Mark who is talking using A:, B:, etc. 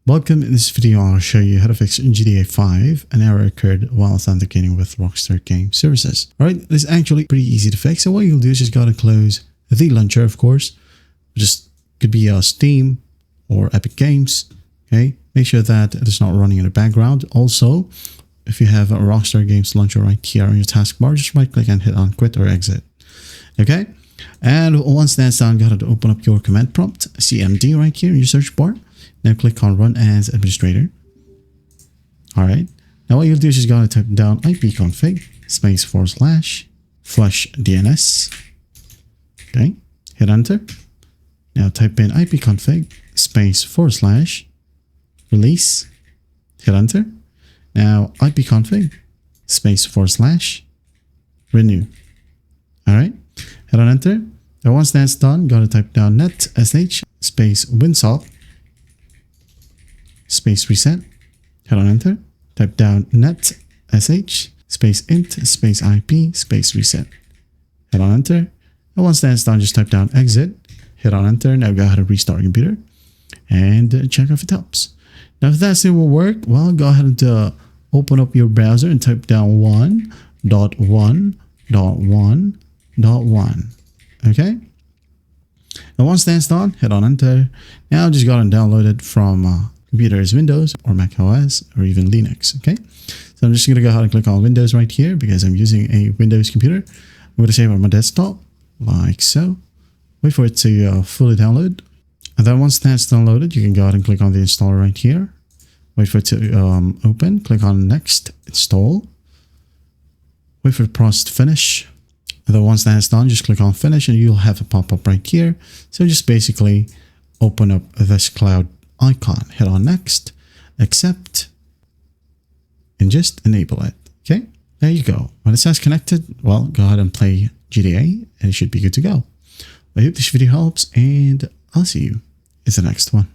A: Welcome. In this video, I'll show you how to fix GTA 5. An error occurred while authenticating with Rockstar Games Services. Alright, this is actually pretty easy to fix. So what you'll do is just gotta close the launcher, of course. Just could be Steam or Epic Games. Okay, make sure that it is not running in the background. Also, if you have a Rockstar Games Launcher right here on your taskbar, just right click and hit on quit or exit. Okay, and once that's done, go ahead and open up your command prompt, CMD right here in your search bar. Now click on Run as Administrator. Alright. Now what you'll do is just go and type down ipconfig space / flush DNS. Okay. Hit enter. Now type in ipconfig space / release. Hit enter. Now ipconfig space / renew. Alright. Hit on enter. Now once that's done, go to type down net sh space winsock space reset. Hit on enter. Type down net sh space int space ip space reset. Hit on enter. And once that's done, just type down exit. Hit on enter. Now go ahead and restart your computer and check if it helps. Now if that still will work, well, go ahead and open up your browser and type down 1.1.1.1. Okay. Now once that's done, hit on enter. Now just go ahead and download it from computers, Windows or Mac OS or even Linux. Okay, so I'm just going to go ahead and click on Windows right here because I'm using a Windows computer. I'm going to save it on my desktop like so. Wait for it to fully download, and then once that's downloaded, you can go ahead and click on the installer right here. Wait for it to open. Click on Next, Install. Wait for the process to finish, and then once that's done, just click on Finish, and you'll have a pop-up right here. So just basically open up this cloud icon, hit on Next, Accept, and just enable it. Okay, there you go. When it says connected, well, go ahead and play GTA and it should be good to go. I hope this video helps, and I'll see you in the next one.